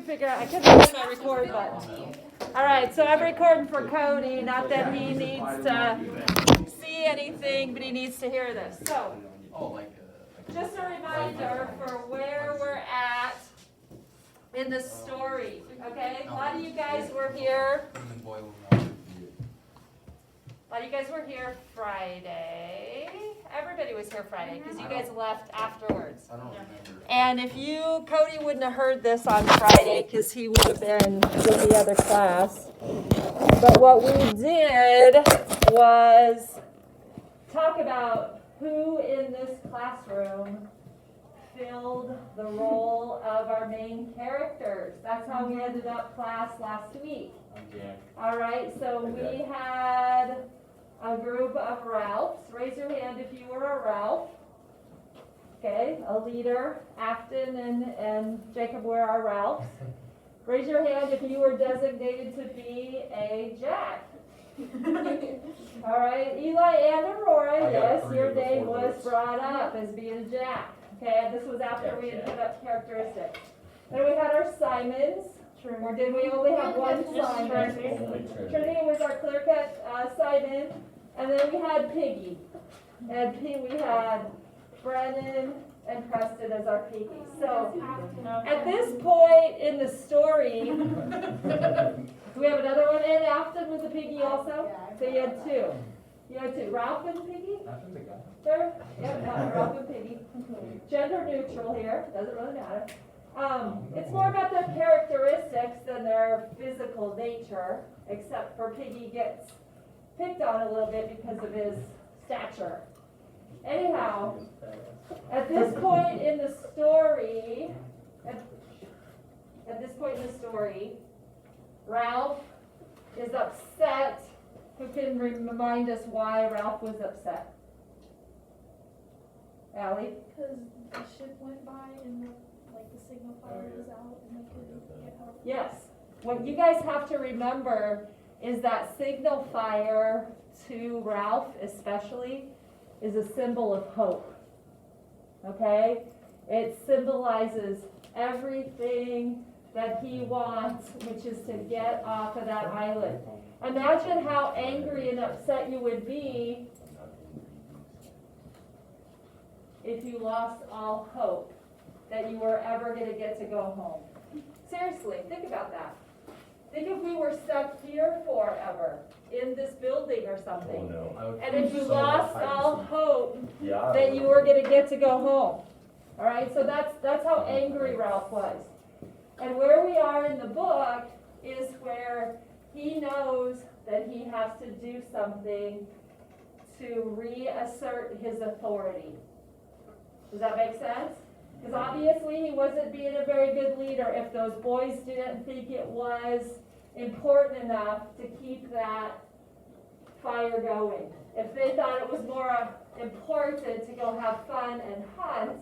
couldn't find my record button. All right, so I'm recording for Cody, not that he needs to see anything, but he needs to hear this. So, just a reminder for where we're at in the story, okay? A lot of you guys were here. Friday. Everybody was here Friday because you guys left afterwards. I don't remember. And if Cody wouldn't have heard this on Friday because he would have been in the other class. But what we did was talk about who in this classroom filled the role of our main characters. That's how we ended up class last week. Okay. All right, so we had a group of Ralphs. Raise your hand if you were a Ralph. Okay, a leader. Afton and Jacob were our Ralphs. Raise your hand if you were designated to be a Jack. All right, Eli and Aurora, yes, your name was brought up as being a Jack. Okay, this was after we had put up characteristics. Then we had our Simons. Or did we only have one Simon? Trinity was our clear-cut Simon. And then we had Piggy. And we had Brennan and Preston as our Piggy. So at this point in the story, do we have another one? And Afton was a Piggy also? So you had two. Ralph and Piggy? There? Yeah, Ralph and Piggy. Gender neutral here. Doesn't really matter. It's more about their characteristics than their physical nature, except for Piggy gets picked on a little bit because of his stature. Anyhow, at this point in the story, Ralph is upset. Who can remind us why Ralph was upset? Allie? Because the ship went by and the signal fire was out and they couldn't get help. Yes. What you guys have to remember is that signal fire to Ralph especially is a symbol of hope. Okay? It symbolizes everything that he wants, which is to get off of that island. Imagine how angry and upset you would be if you lost all hope that you were ever going to get to go home. Seriously, think about that. Think if we were stuck here forever in this building or something. Oh, no. And if you lost all hope that you were going to get to go home. All right, so that's how angry Ralph was. And where we are in the book is where he knows that he has to do something to reassert his authority. Does that make sense? Because obviously he wasn't being a very good leader if those boys didn't think it was important enough to keep that fire going. If they thought it was more important to go have fun and hunt,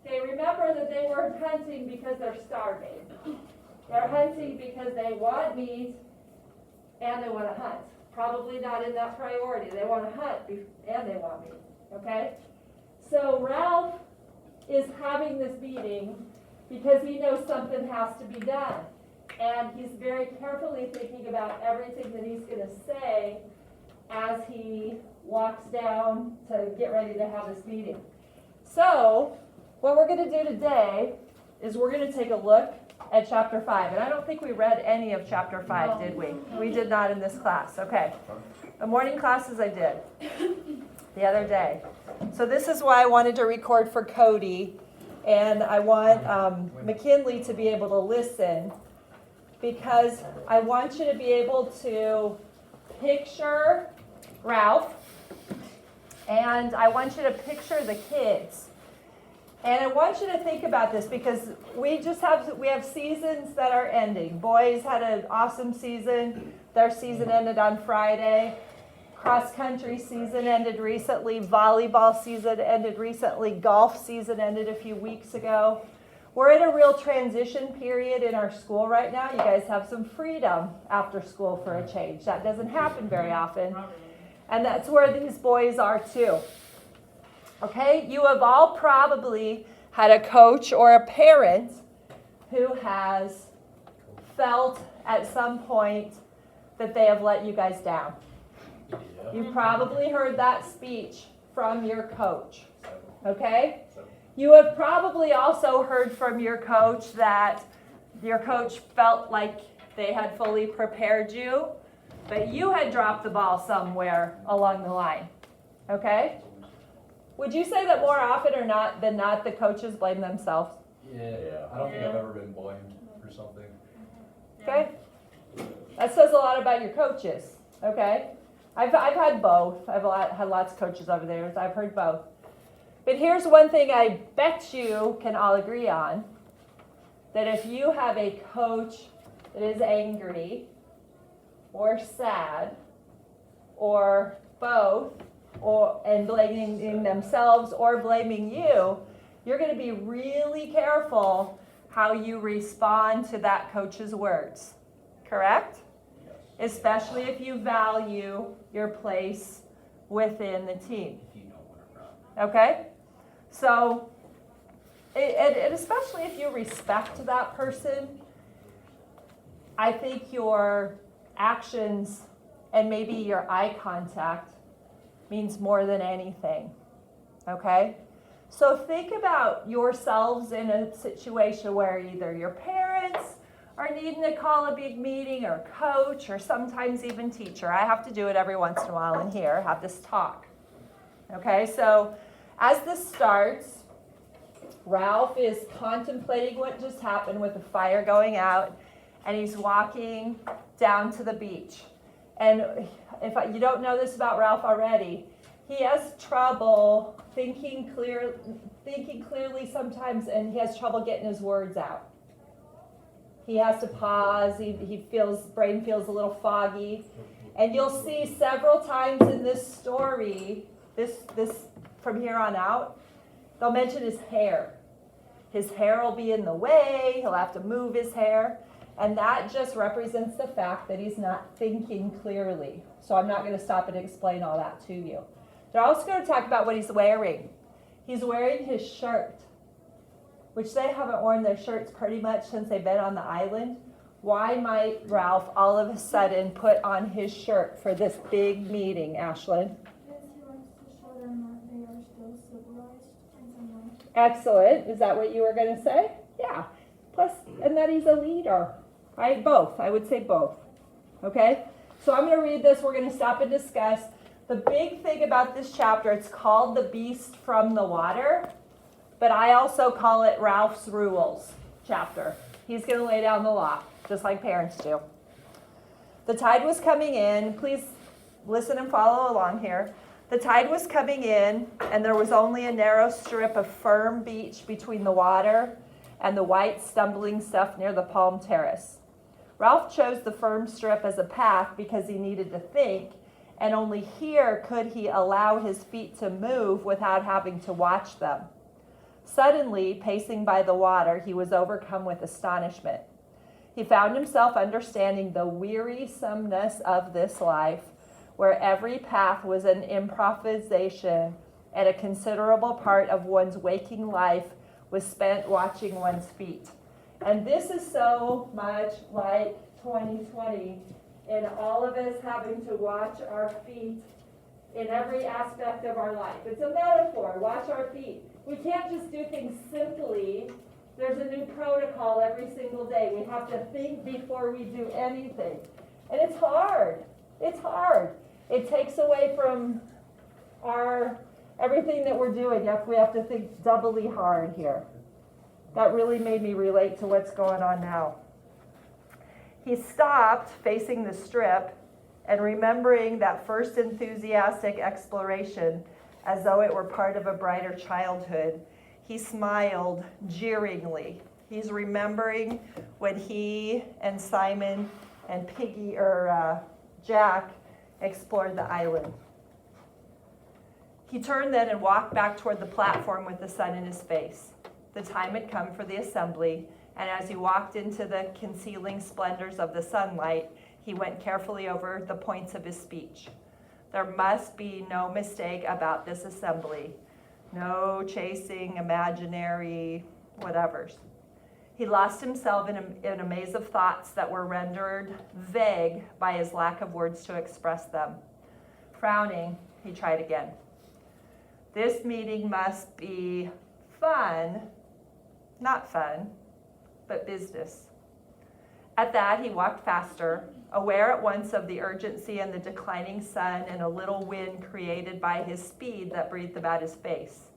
okay, remember that they weren't hunting because they're starving. They're hunting because they want meat and they want to hunt. Probably not in that priority. They want to hunt and they want meat. Okay? So Ralph is having this meeting because he knows something has to be done. And he's very carefully thinking about everything that he's going to say as he walks down to get ready to have this meeting. So, what we're going to do today is we're going to take a look at chapter 5. And I don't think we read any of chapter 5, did we? We did not in this class. Okay. The morning classes I did the other day. So this is why I wanted to record for Cody, and I want McKinley to be able to listen, because I want you to be able to picture Ralph, and I want you to picture the kids. And I want you to think about this because we have seasons that are ending. Boys had an awesome season. Their season ended on Friday. Cross-country season ended recently. Volleyball season ended recently. Golf season ended a few weeks ago. We're in a real transition period in our school right now. You guys have some freedom after school for a change. That doesn't happen very often. And that's where these boys are too. Okay? You have all probably had a coach or a parent who has felt at some point that they have let you guys down? You've probably heard that speech from your coach, okay? You have probably also heard from your coach that your coach felt like they had fully prepared you, but you had dropped the ball somewhere along the line, okay? Would you say that more often or not than not, the coaches blame themselves? Yeah, I don't think I've ever been blamed for something. Okay? That says a lot about your coaches, okay? I've had both. I've had lots of coaches over there, so I've heard both. But here's one thing I bet you can all agree on, that if you have a coach that is angry or sad or both, and blaming themselves or blaming you, you're going to be really careful how you respond to that coach's words. Correct? Especially if you value your place within the team. Okay? So, and especially if you respect that person, I think your actions and maybe your eye contact means more than anything. Okay? So think about yourselves in a situation where either your parents are needing to call a big meeting, or coach, or sometimes even teacher. I have to do it every once in a while in here, have this talk. Okay, so as this starts, Ralph is contemplating what just happened with the fire going out, and he's walking down to the beach. And if you don't know this about Ralph already, he has trouble thinking clearly sometimes, and he has trouble getting his words out. He has to pause. Brain feels a little foggy. And you'll see several times in this story, this from here on out, they'll mention his hair. His hair will be in the way. He'll have to move his hair. And that just represents the fact that he's not thinking clearly. So I'm not going to stop and explain all that to you. They're also going to talk about what he's wearing. He's wearing his shirt, which they haven't worn their shirts pretty much since they've been on the island. Why might Ralph all of a sudden put on his shirt for this big meeting, Ashlyn? Because he wants to show them that they are still civilized in some way. Excellent. Is that what you were going to say? Yeah. Plus, and that he's a leader. Right? Both. I would say both. Okay? So I'm going to read this. We're going to stop and discuss. The big thing about this chapter, it's called The Beast from the Water, but I also call it Ralph's Rules chapter. He's going to lay down the law, just like parents do. The tide was coming in. Please listen and follow along here. The tide was coming in, and there was only a narrow strip of firm beach between the water and the white stumbling stuff near the palm terrace. Ralph chose the firm strip as a path because he needed to think, and only here could he allow his feet to move without having to watch them. Suddenly, pacing by the water, he was overcome with astonishment. He found himself understanding the wearisomeness of this life, where every path was an improvisation, and a considerable part of one's waking life was spent watching one's feet. And this is so much like 2020, and all of us having to watch our feet in every aspect of our life. It's a metaphor, watch our feet. We can't just do things simply. There's a new protocol every single day. We have to think before we do anything. And it's hard. It's hard. It takes away from everything that we're doing. We have to think doubly hard here. That really made me relate to what's going on now. He stopped facing the strip and remembering that first enthusiastic exploration as though it were part of a brighter childhood. He smiled jeeringly. He's remembering when he and Simon and Jack explored the island. He turned then and walked back toward the platform with the sun in his face. The time had come for the assembly, and as he walked into the concealing splendors of the sunlight, he went carefully over the points of his speech. There must be no mistake about this assembly. No chasing imaginary whatevers. He lost himself in a maze of thoughts that were rendered vague by his lack of words to express them. Frowning, he tried again. This meeting must be fun, not fun, but business. At that, he walked faster, aware at once of the urgency and the declining sun and a little wind created by his speed that breathed about his face.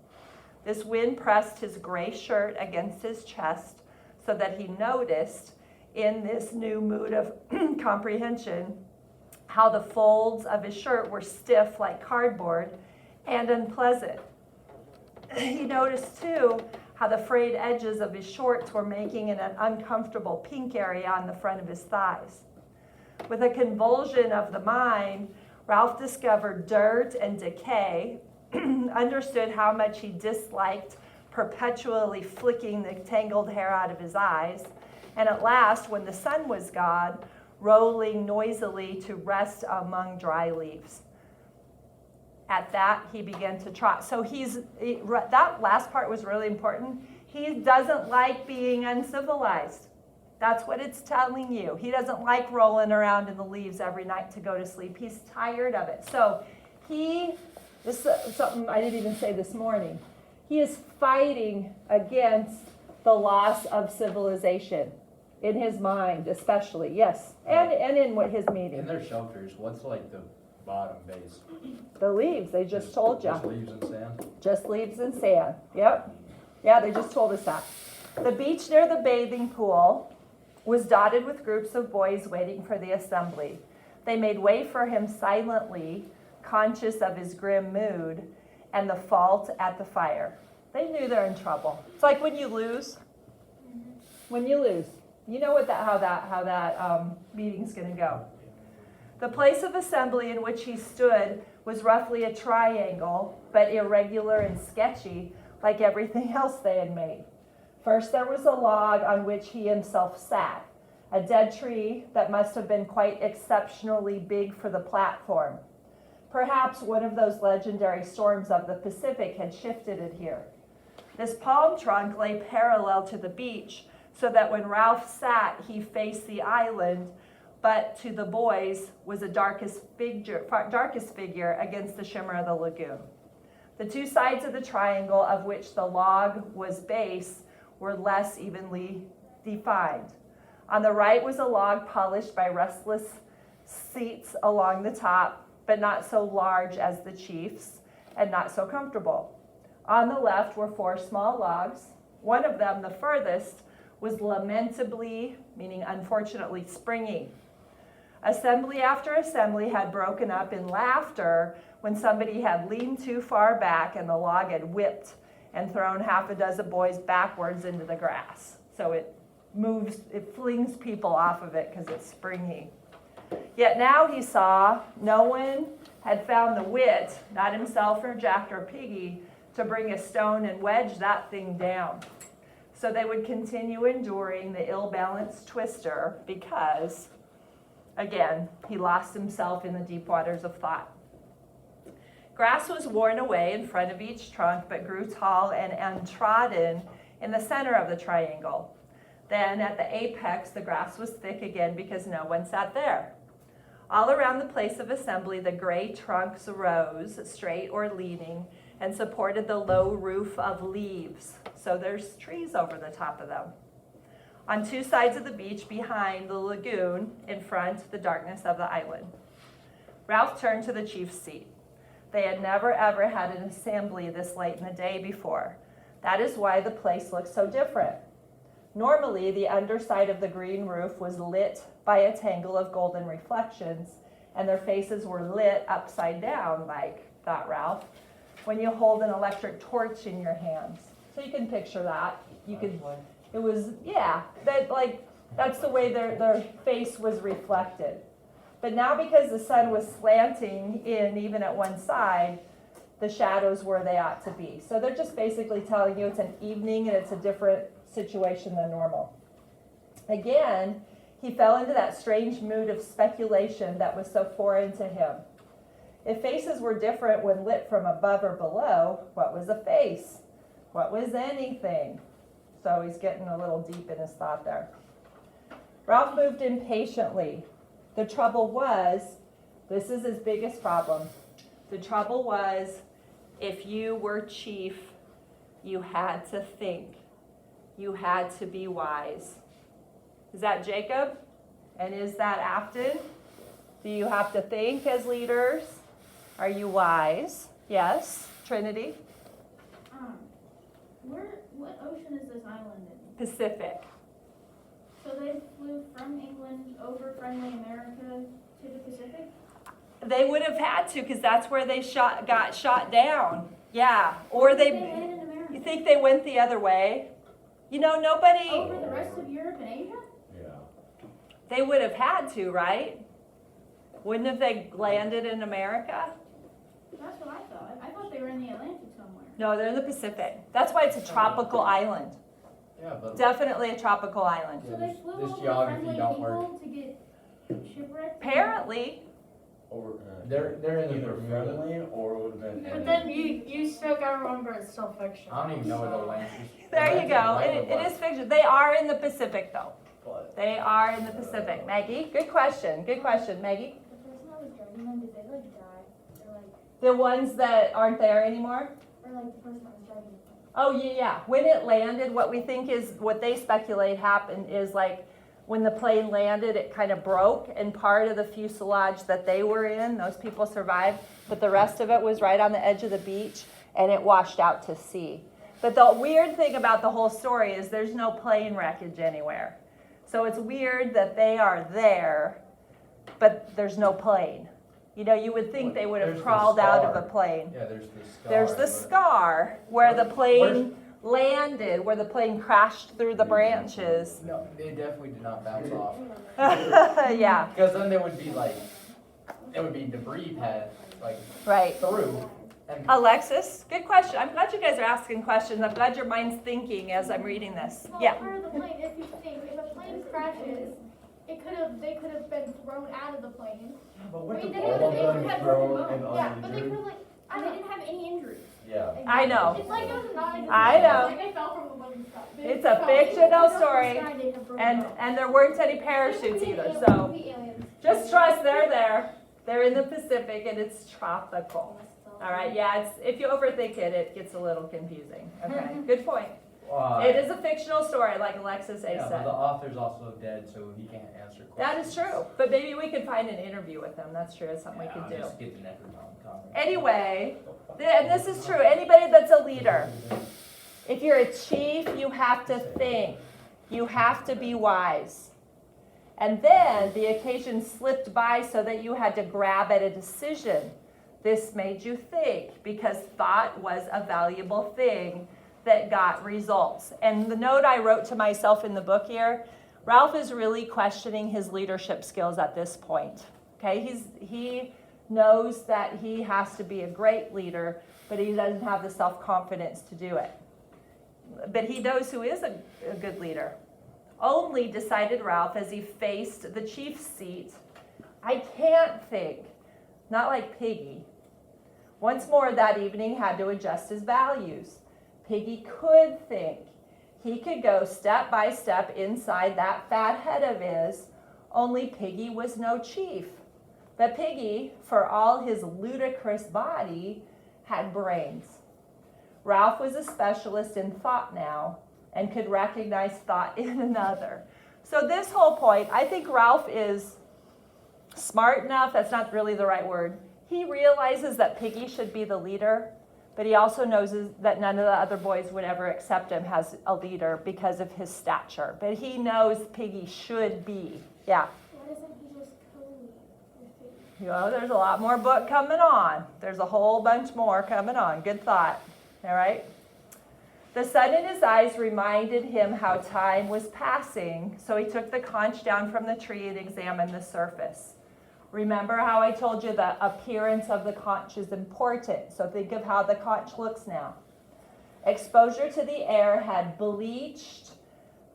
This wind pressed his gray shirt against his chest so that he noticed, in this new mood of comprehension, how the folds of his shirt were stiff like cardboard and unpleasant. He noticed, too, how the frayed edges of his shorts were making an uncomfortable pink area on the front of his thighs. With a convulsion of the mind, Ralph discovered dirt and decay, understood how much he disliked perpetually flicking the tangled hair out of his eyes, and at last, when the sun was gone, rolling noisily to rest among dry leaves. At that, he began to trot. So that last part was really important. He doesn't like being uncivilized. That's what it's telling you. He doesn't like rolling around in the leaves every night to go to sleep. He's tired of it. So this is something I didn't even say this morning. He is fighting against the loss of civilization in his mind, especially. Yes, and in what his meeting. In their shelters, what's like the bottom base? The leaves, they just told you. Just leaves and sand? Just leaves and sand. Yep. Yeah, they just told us that. The beach near the bathing pool was dotted with groups of boys waiting for the assembly. They made way for him silently, conscious of his grim mood and the fault at the fire. They knew they're in trouble. It's like when you lose. When you lose. You know how that meeting's going to go. The place of assembly in which he stood was roughly a triangle, but irregular and sketchy, like everything else they had made. First, there was a log on which he himself sat, a dead tree that must have been quite exceptionally big for the platform. Perhaps one of those legendary storms of the Pacific had shifted it here. This palm trunk lay parallel to the beach, so that when Ralph sat, he faced the island, but to the boys was a darkest figure against the shimmer of the lagoon. The two sides of the triangle, of which the log was base, were less evenly defined. On the right was a log polished by restless seats along the top, but not so large as the chief's, and not so comfortable. On the left were 4 small logs. One of them, the furthest, was lamentably, meaning unfortunately, springy. Assembly after assembly had broken up in laughter when somebody had leaned too far back and the log had whipped and thrown half a dozen boys backwards into the grass. So it flings people off of it because it's springy. Yet now he saw no one had found the wit, not himself or Jack or Piggy, to bring a stone and wedge that thing down. So they would continue enduring the ill-balanced twister because, again, he lost himself in the deep waters of thought. Grass was worn away in front of each trunk, but grew tall and untrodden in the center of the triangle. Then at the apex, the grass was thick again because no one sat there. All around the place of assembly, the gray trunks arose, straight or leaning, and supported the low roof of leaves. So there's trees over the top of them. On 2 sides of the beach, behind the lagoon, in front, the darkness of the island. Ralph turned to the chief's seat. They had never ever had an assembly this late in the day before. That is why the place looked so different. Normally, the underside of the green roof was lit by a tangle of golden reflections, and their faces were lit upside down, like, thought Ralph, when you hold an electric torch in your hands. So you can picture that. It was, that's the way their face was reflected. But now because the sun was slanting in even at one side, the shadows were they ought to be. So they're just basically telling you it's an evening and it's a different situation than normal. Again, he fell into that strange mood of speculation that was so foreign to him. If faces were different when lit from above or below, what was a face? What was anything? So he's getting a little deep in his thought there. Ralph moved impatiently. The trouble was, this is his biggest problem. The trouble was, if you were chief, you had to think. You had to be wise. Is that Jacob? And is that Afton? Do you have to think as leaders? Are you wise? Yes. Trinity? What ocean is this island in? Pacific. So they flew from England over friendly America to the Pacific? They would have had to, because that's where they got shot down. Yeah. Or They they. landed in America. You think they went the other way? You know, nobody. Over the rest of Europe and Asia? Yeah. They would have had to, right? Wouldn't have they landed in America? That's what I thought. I thought they were in the Atlantic somewhere. No, they're in the Pacific. That's why it's a tropical island. Yeah, but Definitely a tropical island. So they flew this over geography friendly don't work. people to get shipwrecked? Apparently. They're in the either Bermuda. friendly or would have been. But then you still gotta remember it's still fiction. I don't even know where the so- land is. There you go. It is fiction. They are in the Pacific, though. But They are in the Pacific. Maggie, good question. Good question, Maggie. The person that was driving them, did they like die? Or like, The ones that aren't there anymore? or like the person that was driving the plane? Oh, yeah. When it landed, what we think is, what they speculate happened is like when the plane landed, it kind of broke, and part of the fuselage that they were in, those people survived, but the rest of it was right on the edge of the beach, and it washed out to sea. But the weird thing about the whole story is there's no plane wreckage anywhere. So it's weird that they are there, but there's no plane. You know, you would think they would have There's the crawled out of scar. a plane. Yeah, there's the scar. There's the but- scar where the plane landed, where the plane crashed through the branches. No, they definitely did not bounce off. Yeah, Because then there would be like, there would be debris pad, like, right. through. And Alexis, good question. I'm glad you guys are asking questions. I'm glad your mind's thinking as I'm reading this. Well, Yeah. part of the plane, if you think, if a plane crashes, they could have been thrown out of the plane. but I what mean, the they all could of have them had thrown broken and bones. Yeah, but they could uninjured? have like, And they didn't have any injuries. Yeah. I know. It's like it was not. I know. Like they fell from the living sky. They It's a fell. fictional They fell from the story, sky, they have broken And bones. there weren't any parachutes It could be either, aliens, so it could be aliens. just trust they're there. They're in the Pacific and it's tropical. All right, yeah, it's, if you overthink it, it gets a little confusing. Okay, good point. It is a fictional story, like Alexis A. Yeah, but said. the author's also dead, so he can't answer questions. That is true, but maybe we could find an interview with them. That's true, it's something we Yeah, could do. just get the Necronomicon comment. Anyway, and this is true, anybody that's a leader, if you're a chief, you have to think. You have to be wise. And then the occasion slipped by so that you had to grab at a decision. This made you think, because thought was a valuable thing that got results. And the note I wrote to myself in the book here, Ralph is really questioning his leadership skills at this point. Okay, he knows that he has to be a great leader, but he doesn't have the self-confidence to do it. But he knows who is a good leader. Only, decided Ralph as he faced the chief's seat, I can't think, not like Piggy. Once more that evening had to adjust his values. Piggy could think. He could go step by step inside that fat head of his, only Piggy was no chief. But Piggy, for all his ludicrous body, had brains. Ralph was a specialist in thought now and could recognize thought in another. So this whole point, I think Ralph is smart enough, that's not really the right word. He realizes that Piggy should be the leader, but he also knows that none of the other boys would ever accept him as a leader because of his stature. But he knows Piggy should be. Yeah. Why doesn't he just co-lead with Piggy? You know, there's a lot more book coming on. There's a whole bunch more coming on. Good thought. All right. The sun in his eyes reminded him how time was passing, so he took the conch down from the tree and examined the surface. Remember how I told you the appearance of the conch is important, so think of how the conch looks now. Exposure to the air had bleached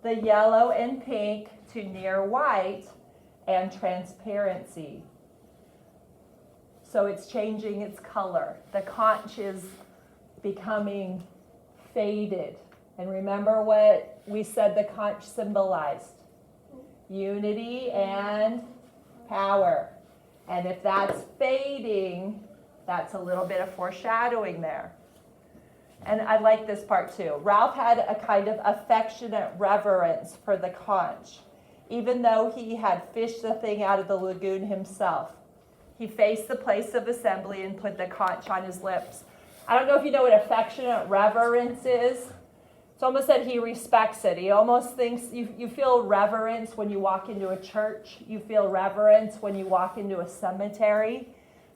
the yellow and pink to near white and transparency. So it's changing its color. The conch is becoming faded And remember what we said the conch symbolized. Unity and power. And if that's fading, that's a little bit of foreshadowing there. And I like this part too. Ralph had a kind of affectionate reverence for the conch. Even though he had fished the thing out of the lagoon himself, he faced the place of assembly and put the conch on his lips. I don't know if you know what affectionate reverence is. It's almost that he respects it. He almost thinks, you feel reverence when you walk into a church. You feel reverence when you walk into a cemetery.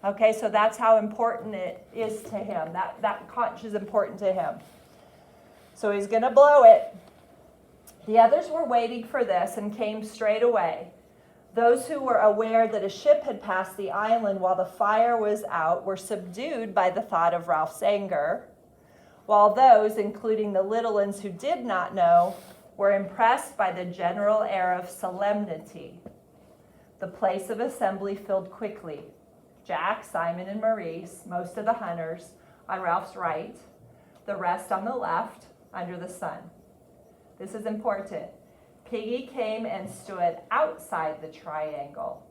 Okay, so that's how important it is to him. That conch is important to him. So he's going to blow it. The others were waiting for this and came straight away. Those who were aware that a ship had passed the island while the fire was out were subdued by the thought of Ralph's anger, while those, including the little ones who did not know, were impressed by the general air of solemnity. The place of assembly filled quickly. Jack, Simon, and Maurice, most of the hunters, on Ralph's right, the rest on the left, under the sun. This is important. Piggy came and stood outside the triangle.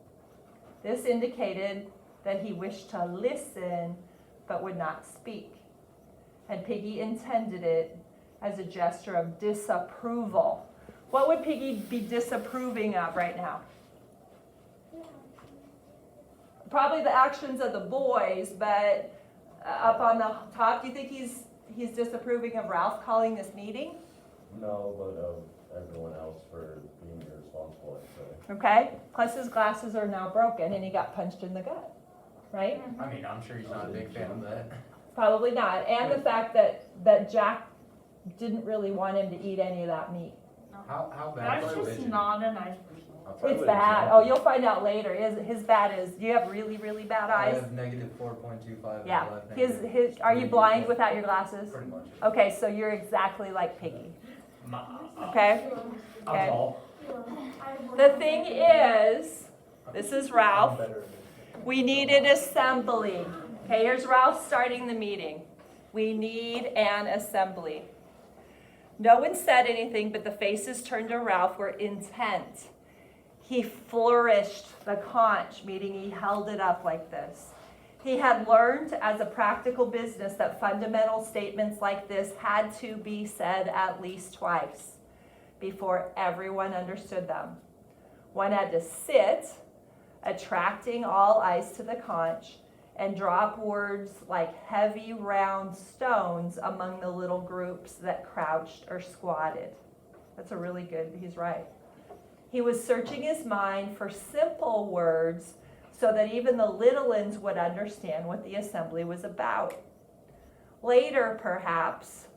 This indicated that he wished to listen but would not speak. And Piggy intended it as a gesture of disapproval. What would Piggy be disapproving of right now? Probably the actions of the boys, but up on the top, do you think he's disapproving of Ralph calling this meeting? No, but of everyone else for being irresponsible, I'd say. Okay, plus his glasses are now broken and he got punched in the gut, right? I mean, I'm sure he's not a big fan of that. Probably not. And the fact that Jack didn't really want him to eat any of that meat. How bad That's is just religion? not a nice person. It's bad. Oh, you'll find out later. His bad is, do you have really, really bad I eyes? have negative 4.25. Yeah. left His, negative are you 3. blind without your glasses? Pretty much. Okay, so you're exactly like Piggy. Okay? I'm Okay. tall. The thing is, this is Ralph. We needed assembly. Okay, here's Ralph starting the meeting. We need an assembly. No one said anything, but the faces turned to Ralph were intent. He flourished the conch, meaning he held it up like this. He had learned as a practical business that fundamental statements like this had to be said at least twice before everyone understood them. One had to sit, attracting all eyes to the conch, and drop words like heavy round stones among the little groups that crouched or squatted. That's a really good, he's right. He was searching his mind for simple words so that even the little ones would understand what the assembly was about. Later, perhaps,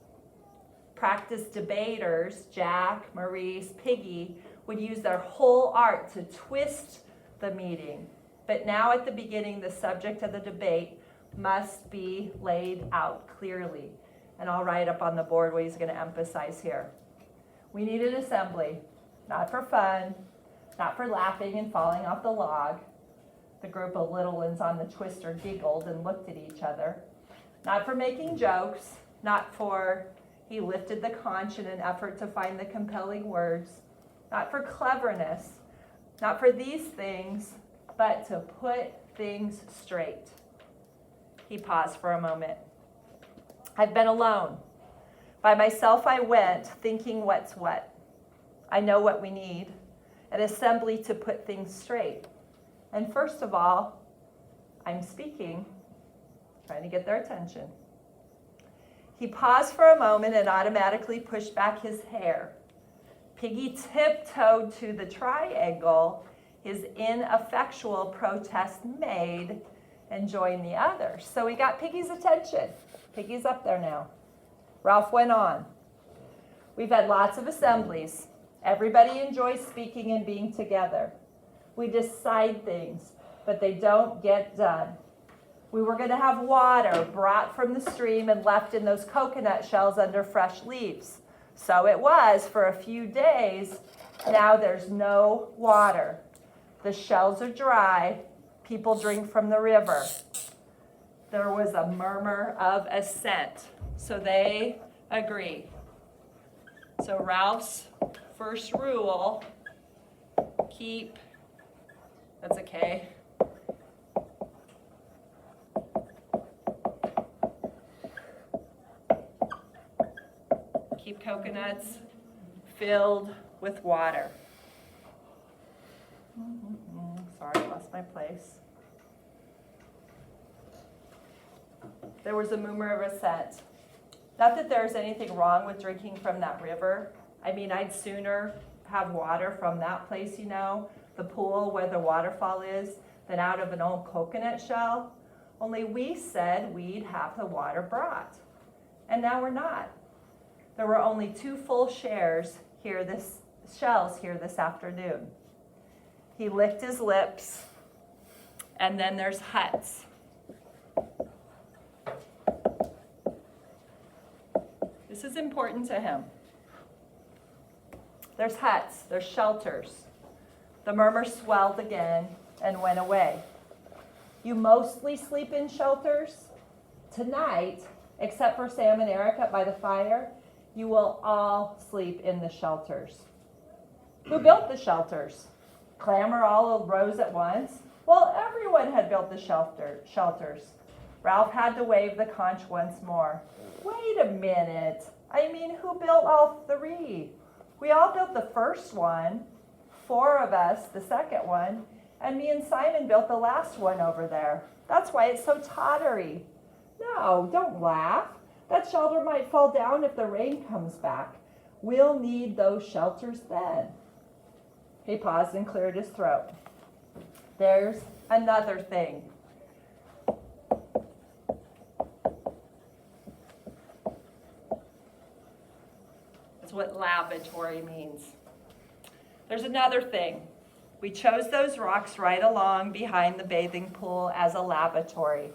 practiced debaters, Jack, Maurice, Piggy, would use their whole art to twist the meeting. But now at the beginning, the subject of the debate must be laid out clearly. And I'll write up on the board what he's going to emphasize here. We need an assembly, not for fun, not for laughing and falling off the log. The group of little ones on the twister giggled and looked at each other. Not for making jokes, not for he lifted the conch in an effort to find the compelling words, not for cleverness, not for these things, but to put things straight. He paused for a moment. I've been alone. By myself I went, thinking what's what. I know what we need, an assembly to put things straight. And first of all, I'm speaking, trying to get their attention. He paused for a moment and automatically pushed back his hair. Piggy tiptoed to the triangle, his ineffectual protest made, and joined the others. So we got Piggy's attention. Piggy's up there now. Ralph went on. We've had lots of assemblies. Everybody enjoys speaking and being together. We decide things, but they don't get done. We were going to have water brought from the stream and left in those coconut shells under fresh leaves. So it was for a few days. Now there's no water. The shells are dry. People drink from the river. There was a murmur of assent. So they agree. So Ralph's first rule, that's okay. Keep coconuts filled with water. Sorry, I lost my place. There was a murmur of assent. Not that there's anything wrong with drinking from that river. I mean, I'd sooner have water from that place, the pool where the waterfall is, than out of an old coconut shell. Only we said we'd have the water brought. And now we're not. There were only 2 full shells here this afternoon. He licked his lips, and then there's huts. This is important to him. There's huts, there's shelters. The murmur swelled again and went away. You mostly sleep in shelters? Tonight, except for Sam and Eric up by the fire, you will all sleep in the shelters. Who built the shelters? Clamor all arose at once. Well, everyone had built the shelters. Ralph had to wave the conch once more. Wait a minute. I mean, who built all 3? We all built the first one, 4 of us the second one, and me and Simon built the last one over there. That's why it's so tottery. No, don't laugh. That shelter might fall down if the rain comes back. We'll need those shelters then. He paused and cleared his throat. There's another thing. That's what lavatory means. There's another thing. We chose those rocks right along behind the bathing pool as a lavatory.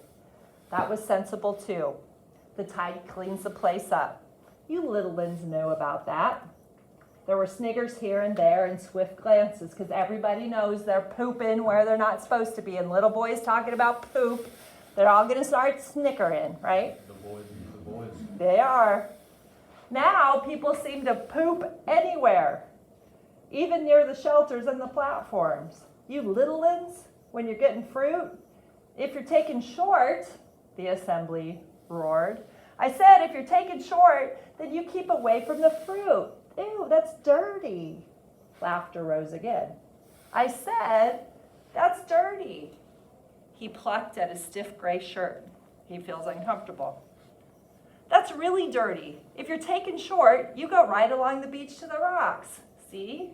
That was sensible too. The tide cleans the place up. You little ones knew about that. There were sniggers here and there and swift glances because everybody knows they're pooping where they're not supposed to be. And little boys talking about poop, they're all going to start snickering, right? The boys. They are. Now people seem to poop anywhere, even near the shelters and the platforms. You little ones, when you're getting fruit, if you're taking short, the assembly roared. I said, if you're taking short, then you keep away from the fruit. Ew, that's dirty. Laughter rose again. I said, that's dirty. He plucked at his stiff gray shirt. He feels uncomfortable. That's really dirty. If you're taking short, you go right along the beach to the rocks. See?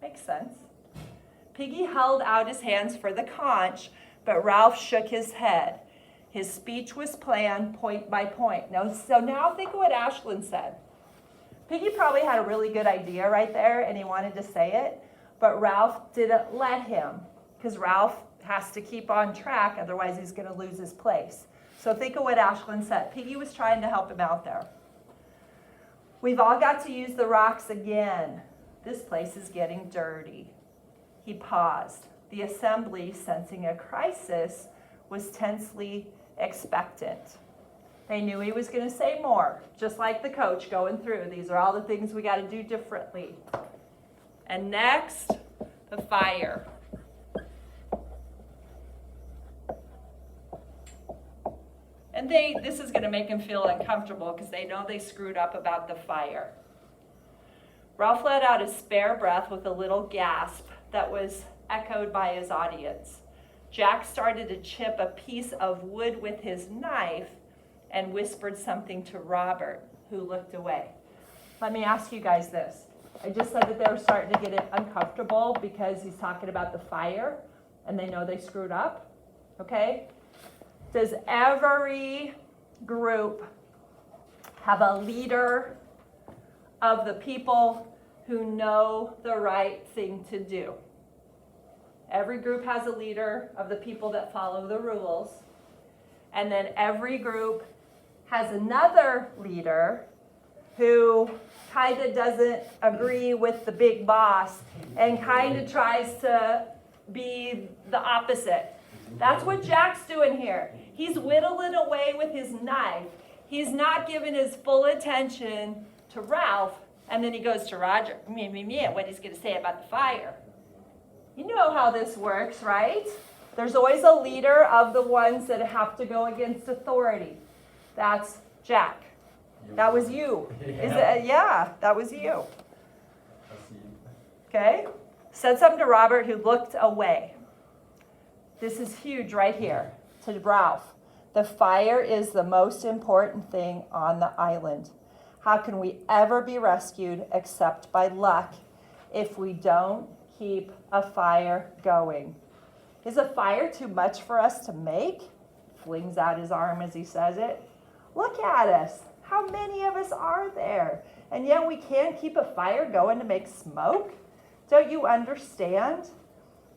Makes sense. Piggy held out his hands for the conch, but Ralph shook his head. His speech was planned point by point. So now think of what Ashlyn said. Piggy probably had a really good idea right there, and he wanted to say it, but Ralph didn't let him, because Ralph has to keep on track, otherwise he's going to lose his place. So think of what Ashlyn said. Piggy was trying to help him out there. We've all got to use the rocks again. This place is getting dirty. He paused. The assembly, sensing a crisis, was tensely expectant. They knew he was going to say more, just like the coach going through. These are all the things we got to do differently. And next, the fire. And this is going to make him feel uncomfortable because they know they screwed up about the fire. Ralph let out a spare breath with a little gasp that was echoed by his audience. Jack started to chip a piece of wood with his knife and whispered something to Robert, who looked away. Let me ask you guys this. I just said that they were starting to get it uncomfortable because he's talking about the fire and they know they screwed up, okay? Does every group have a leader of the people who know the right thing to do? Every group has a leader of the people that follow the rules. And then every group has another leader who kind of doesn't agree with the big boss and kind of tries to be the opposite. That's what Jack's doing here. He's whittling away with his knife. He's not giving his full attention to Ralph And then he goes to Roger, what he's going to say about the fire. You know how this works, right? There's always a leader of the ones that have to go against authority. That's Jack. That was you. Yeah, that was you. Okay? Said something to Robert, who looked away. This is huge right here. To Ralph. The fire is the most important thing on the island. How can we ever be rescued except by luck if we don't keep a fire going? Is a fire too much for us to make? Flings out his arm as he says it. Look at us. How many of us are there? And yet we can't keep a fire going to make smoke? Don't you understand?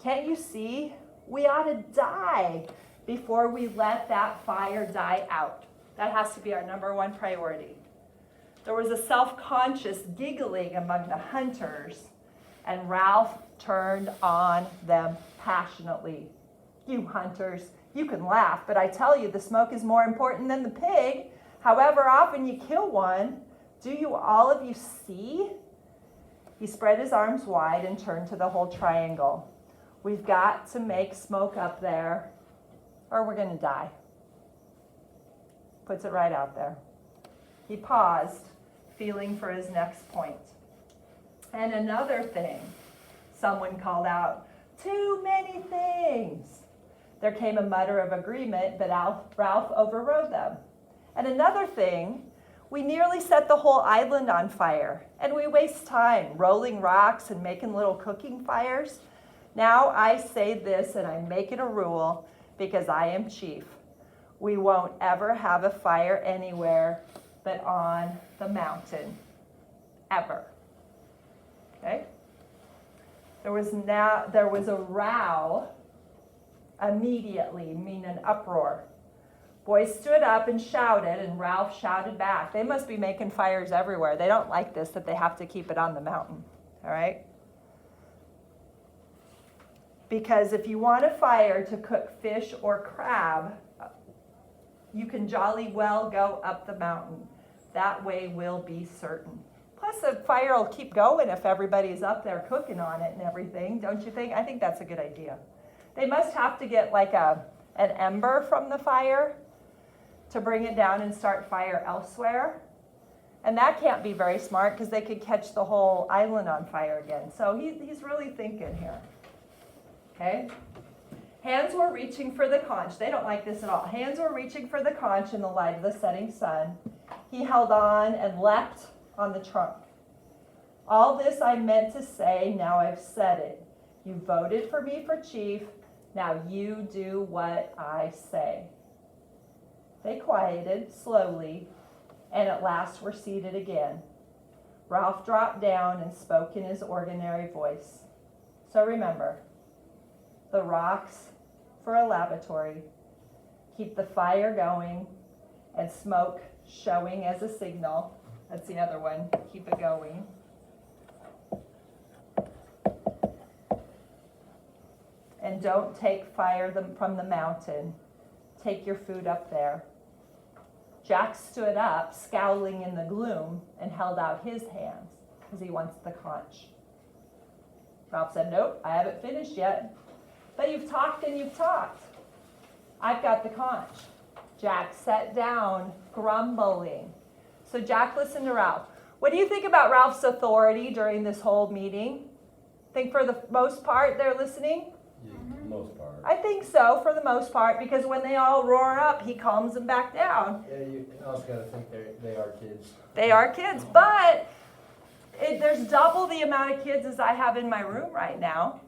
Can't you see? We ought to die before we let that fire die out. That has to be our number one priority. There was a self-conscious giggling among the hunters, and Ralph turned on them passionately. You hunters, you can laugh, but I tell you, the smoke is more important than the pig. However often you kill one, do you all of you see? He spread his arms wide and turned to the whole triangle. We've got to make smoke up there, or we're going to die. Puts it right out there. He paused, feeling for his next point. And another thing, someone called out, too many things. There came a mutter of agreement, but Ralph overrode them. And another thing, we nearly set the whole island on fire, and we waste time rolling rocks and making little cooking fires. Now I say this, and I make it a rule, because I am chief. We won't ever have a fire anywhere but on the mountain, ever. Okay? There was a row immediately, meaning an uproar. Boys stood up and shouted, and Ralph shouted back. They must be making fires everywhere. They don't like this, that they have to keep it on the mountain. All right? Because if you want a fire to cook fish or crab, you can jolly well go up the mountain. That way we'll be certain. Plus, the fire will keep going if everybody's up there cooking on it and everything, don't you think? I think that's a good idea. They must have to get like an ember from the fire to bring it down and start fire elsewhere. And that can't be very smart because they could catch the whole island on fire again. So he's really thinking here. Okay? Hands were reaching for the conch. They don't like this at all. Hands were reaching for the conch in the light of the setting sun. He held on and leapt on the trunk. All this I meant to say, now I've said it. You voted for me for chief. Now you do what I say. They quieted slowly, and at last were seated again. Ralph dropped down and spoke in his ordinary voice. So remember, the rocks for a lavatory, keep the fire going, and smoke showing as a signal. That's the other one, keep it going. And don't take fire from the mountain. Take your food up there. Jack stood up, scowling in the gloom, and held out his hands, because he wants the conch. Ralph said, nope, I haven't finished yet. But you've talked and you've talked. I've got the conch. Jack sat down, grumbling. So Jack listened to Ralph. What do you think about Ralph's authority during this whole meeting? Think for the most part they're listening? Most part. I think so, for the most part, because when they all roar up, he calms them back down. Yeah, you also gotta think they are kids. They are kids, but there's double the amount of kids as I have in my room right now.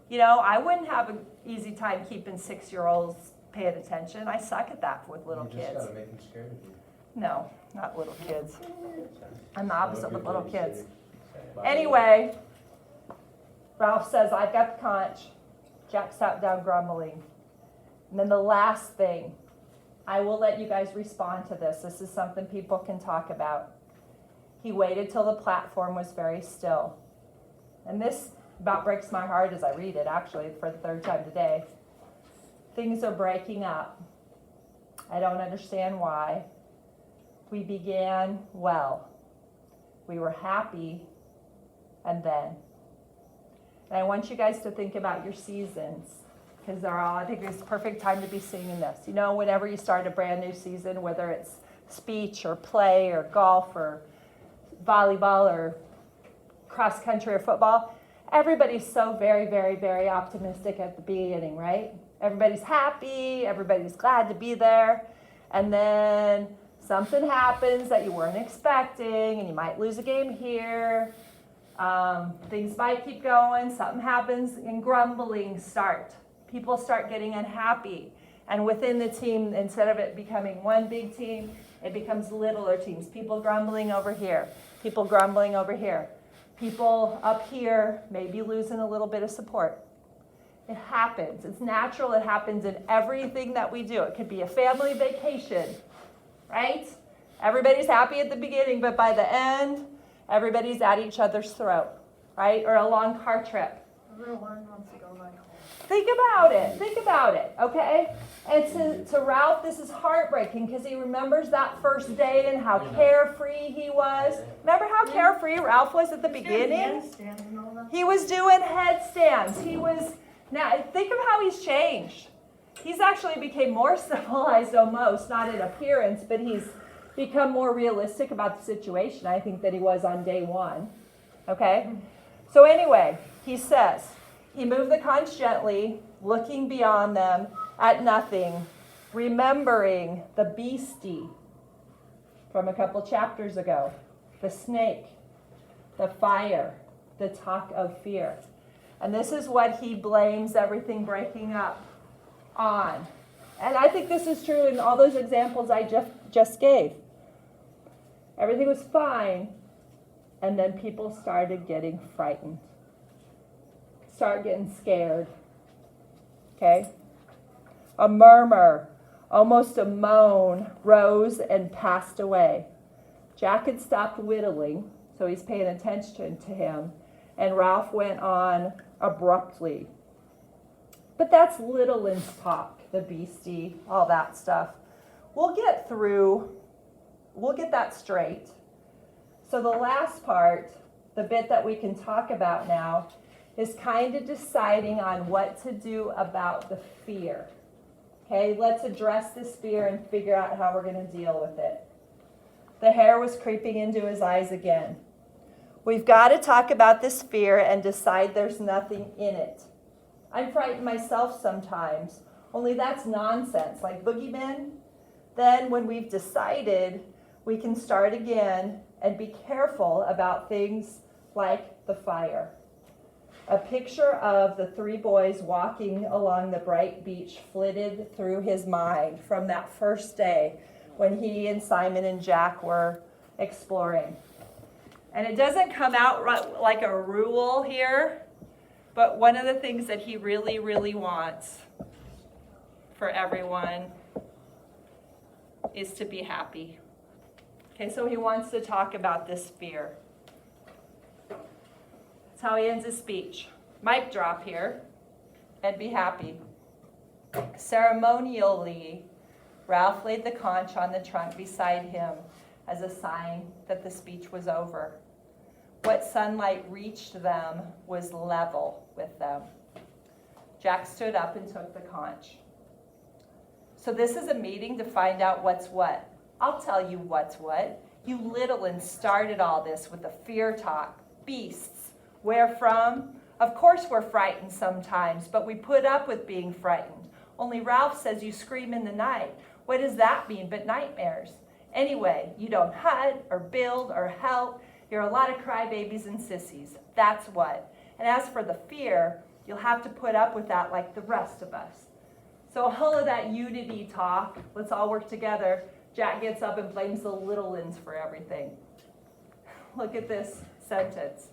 You know, I wouldn't have an easy time keeping 6-year-olds paying attention. I suck at that with little You just kids. gotta make them scared of you. No, not little kids. I'm the opposite with little kids. Bye. Anyway, Ralph says, I've got the conch. Jack sat down grumbling. And then the last thing, I will let you guys respond to this. This is something people can talk about. He waited till the platform was very still. And this about breaks my heart as I read it, actually, for the third time today. Things are breaking up. I don't understand why. We began well. we were happy, and then. And I want you guys to think about your seasons, because I think it's the perfect time to be singing this. You know, whenever you start a brand new season, whether it's speech or play or golf or volleyball or cross country or football, everybody's so very, very, very optimistic at the beginning, right? Everybody's happy, everybody's glad to be there, and then something happens that you weren't expecting, and you might lose a game here. Things might keep going, something happens, and grumbling start. People start getting unhappy. And within the team, instead of it becoming one big team, it becomes littler teams. People grumbling over here, people grumbling over here. People up here maybe losing a little bit of support. It happens. It's natural. It happens in everything that we do. It could be a family vacation, right? Everybody's happy at the beginning, but by the end, everybody's at each other's throat, right? Or a long car trip. Everyone wants to go back home. Think about it, okay? And to Ralph, this is heartbreaking because he remembers that first day and how carefree he was. Remember how carefree Ralph was at the beginning? He was doing headstands. Now think of how he's changed. He's actually became more civilized almost, not in appearance, but he's become more realistic about the situation, I think, than he was on day one, okay? So anyway, he says, he moved the conch gently, looking beyond them at nothing, remembering the beastie from a couple chapters ago, the snake, the fire, the talk of fear. And this is what he blames everything breaking up on. And I think this is true in all those examples I just gave. Everything was fine, and then people started getting frightened. Start getting scared. Okay? A murmur, almost a moan, rose and passed away. Jack had stopped whittling, so he's paying attention to him, and Ralph went on abruptly. But that's Littleland's talk, the beastie, all that stuff. We'll get that straight. So the last part, the bit that we can talk about now, is kind of deciding on what to do about the fear. Okay, let's address this fear and figure out how we're going to deal with it. The hair was creeping into his eyes again. We've got to talk about this fear and decide there's nothing in it. I'm frightened myself sometimes, only that's nonsense, like boogeymen. Then when we've decided, we can start again and be careful about things like the fire. A picture of the three boys walking along the bright beach flitted through his mind from that first day when he and Simon and Jack were exploring. And it doesn't come out like a rule here, but one of the things that he really, really wants for everyone is to be happy. Okay, so he wants to talk about this fear. That's how he ends his speech. Mic drop here, and be happy. Ceremonially, Ralph laid the conch on the trunk beside him as a sign that the speech was over. What sunlight reached them was level with them. Jack stood up and took the conch. So this is a meeting to find out what's what. I'll tell you what's what. You Littleland started all this with the fear talk. Beasts. Where from? Of course we're frightened sometimes, but we put up with being frightened. Only Ralph says you scream in the night. What does that mean but nightmares? Anyway, you don't hut or build or help. You're a lot of crybabies and sissies. That's what. And as for the fear, you'll have to put up with that like the rest of us. So all of that unity talk, let's all work together. Jack gets up and blames the Littlelands for everything. Look at this sentence.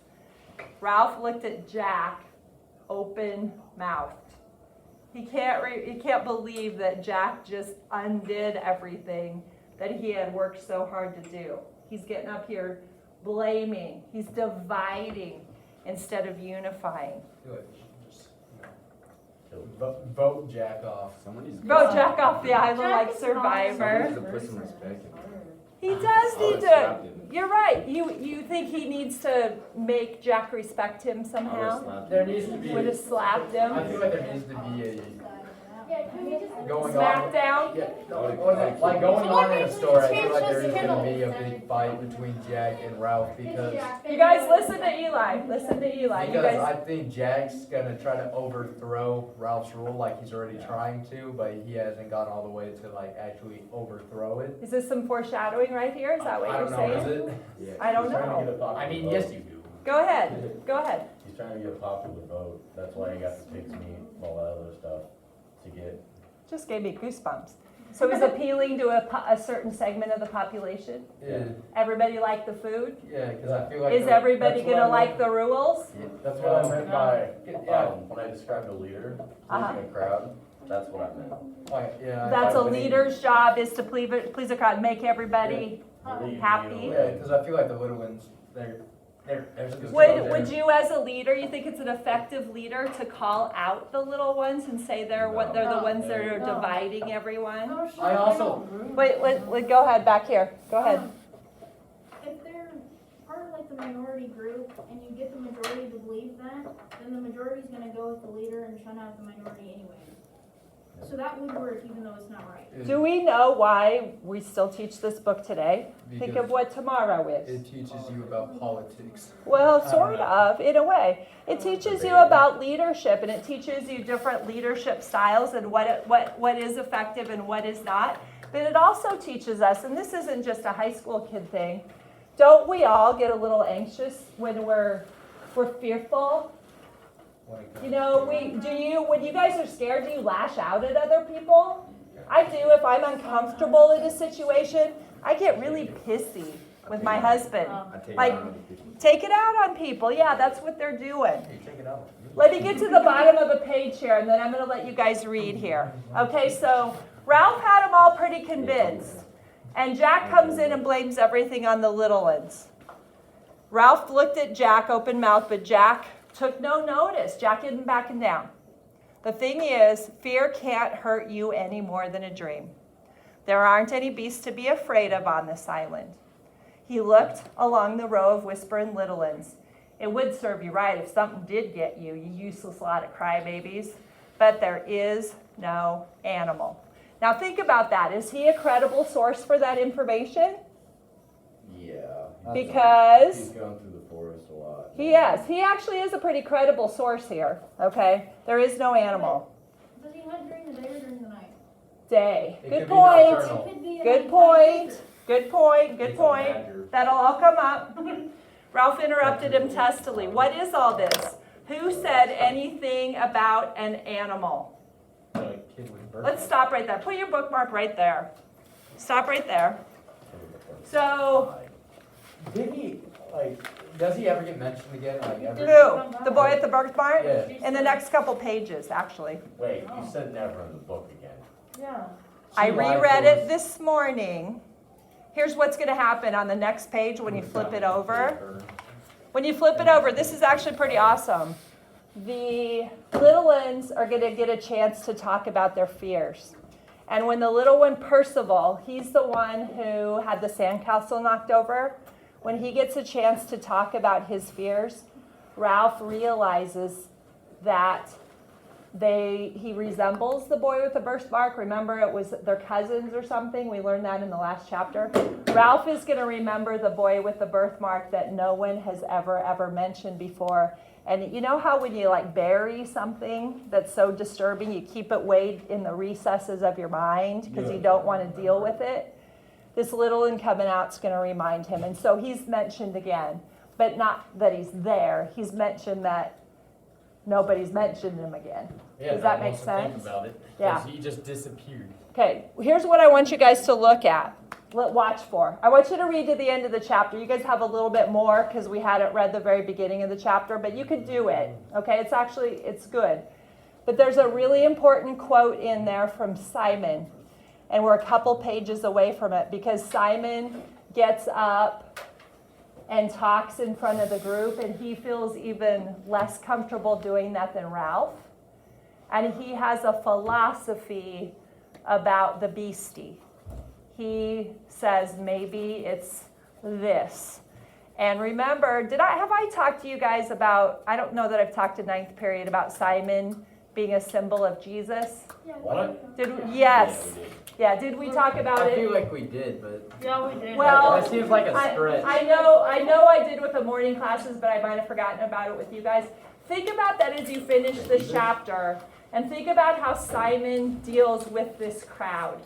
Ralph looked at Jack, open-mouthed. He can't believe that Jack just undid everything that he had worked so hard to do. He's getting up here blaming. He's dividing instead of unifying. Just, vote Jack off. Vote Jack off the island like Survivor. Put some respect in it. He does need to. You're right. You think he needs to make Jack respect him somehow? There needs to be. Would have slapped him. I feel like there needs to be Yeah, can we just? a going Smack on. down. Yeah, like going on in a store, I feel like there is gonna be a big fight between Jack and Ralph because You guys listen to Eli. Listen to Eli. You because I guys. think Jack's gonna try to overthrow Ralph's rule like he's already trying to, but he hasn't gone all the way to like actually overthrow it. Is this some foreshadowing right here? Is that what I you're don't know, saying? is it? Yeah, I don't he's trying to know. get a popular I mean, vote. yes you do. Go ahead. Go ahead. He's trying to get a popular vote, that's why he got the pig's meat, all that other stuff to get. Just gave me goosebumps. So he's appealing to a certain segment of the population. Yeah, Everybody like the food? yeah, because I feel like. Is everybody that's what gonna I like the rules? That's what I meant by, Yeah. when I described a leader, Uh-huh. pleasing a crowd, that's what I meant. Like, yeah. That's a Like, leader's job, is to please a crowd, make everybody. Lead, Happy. lead Yeah, away. because I feel like the little ones, they're just. Would you, as a leader, you think it's an effective leader to call out the little ones and say they're the ones that are dividing everyone? Oh, sure, I also- Wait, go ahead, back here, go ahead. If they're part of like the minority group and you get the majority to believe that, then the majority's gonna go with the leader and shut out the minority anyway. So that would work even though it's not right. Do we know why we still teach this book today? Think Because of what tomorrow it is. teaches you about politics. Well, I don't sort know. of, in a way. It teaches you about leadership, and it teaches you different leadership styles and what is effective and what is not. But it also teaches us, and this isn't just a high school kid thing, don't we all get a little anxious when we're fearful? You know, when you guys are scared, do you lash out at other people? I do. If I'm uncomfortable in a situation, I get really pissy with my husband. Like, take it out on people. Yeah, that's what they're doing. Hey, check it out. Let me get to the bottom of a page here, and then I'm going to let you guys read here. Okay, so Ralph had them all pretty convinced. And Jack comes in and blames everything on the little ones. Ralph looked at Jack open mouthed, but Jack took no notice. Jack isn't backing down. The thing is, fear can't hurt you any more than a dream. There aren't any beasts to be afraid of on this island. He looked along the row of whispering little ones. It would serve you right if something did get you, you useless lot of crybabies. But there is no animal. Now think about that. Is he a credible source for that information? Yeah. Because He's gone through the forest a lot. he actually is a pretty credible source here, okay? There is no animal. Does he hunt during the day or during the night? Day. It Good could be point. nocturnal. It could be a Good nighttime point. creature. Good point. Good He's a point. badger. That'll all come up. Ralph interrupted him testily. What is all this? Who said anything about an animal? A kid with birth. Let's stop right there. Put your bookmark right there. Stop right there. So, Did he, does he ever get mentioned again? Like, ever? who? The boy at the birthmark? Yeah. In the next couple pages, actually. Wait, you said never in the book again. Yeah. I She lied reread to it us. this morning. Here's what's going to happen on the next page when you flip it over. When you flip it over, this is actually pretty awesome. The little ones are going to get a chance to talk about their fears. And when the little one, Percival, he's the one who had the sandcastle knocked over, when he gets a chance to talk about his fears, Ralph realizes that he resembles the boy with the birthmark. Remember, it was their cousins or something. We learned that in the last chapter. Ralph is going to remember the boy with the birthmark that no one has ever mentioned before. And you know how when you bury something that's so disturbing, you keep it way in the recesses of your mind because you don't want to deal with it? This little one coming out is going to remind him. And so he's mentioned again, but not that he's there. He's mentioned that nobody's mentioned him again. Yeah, Does that no one make wants to think sense? about it, Yeah. 'cause he just disappeared. Okay, here's what I want you guys to look at. Watch for. I want you to read to the end of the chapter. You guys have a little bit more because we hadn't read the very beginning of the chapter, but you could do it. Okay, it's good. But there's a really important quote in there from Simon, and we're a couple pages away from it because Simon gets up and talks in front of the group, and he feels even less comfortable doing that than Ralph. And he has a philosophy about the beastie. he says maybe it's this. And remember, have I talked to you guys about, I don't know that I've talked to ninth period about Simon being a symbol of Jesus? What? Yes. Yeah, did we talk about I it? feel like we did, but Yeah, we did. Well, that seems like a stretch. I know I did with the morning classes, but I might have forgotten about it with you guys. Think about that as you finish this chapter, and think about how Simon deals with this crowd.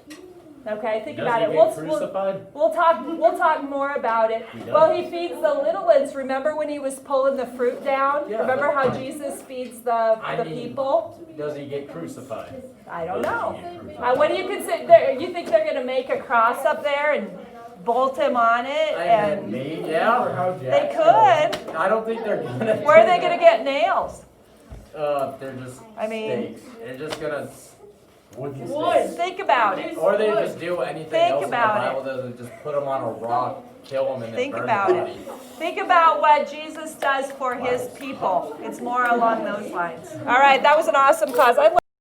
Okay, think about it. We'll talk more about it. Well, he feeds the little ones. Remember when he was pulling the fruit down? Yeah, Remember how Jesus feeds the people? Does he get crucified? I don't know. What do you consider? You think they're going to make a cross up there and bolt him on it? And Yeah. they could. I don't think they're gonna. Where are they going to get nails? They're just I mean, stakes. They're just gonna. think about it. Or they just do anything Think else about in the Bible doesn't just put them on a rock, kill them, and then Think burn about the it. body. Think about what Jesus does for his people. It's more along those lines. All right, that was an awesome class. I